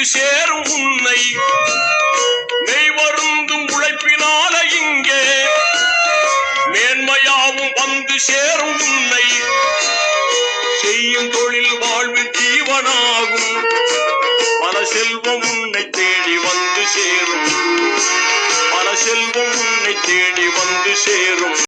சேரும் உன்னை மெய்வருந்தும் உழைப்பினால இங்கே மேன்மையாவும் வந்து சேரும் உன்னை செய்யும் தொழில் வாழ்வில் ஜீவனாகும் பல செல்வம் உன்னை தேடி வந்து சேரும் பல செல்வம் உன்னை தேடி வந்து சேரும்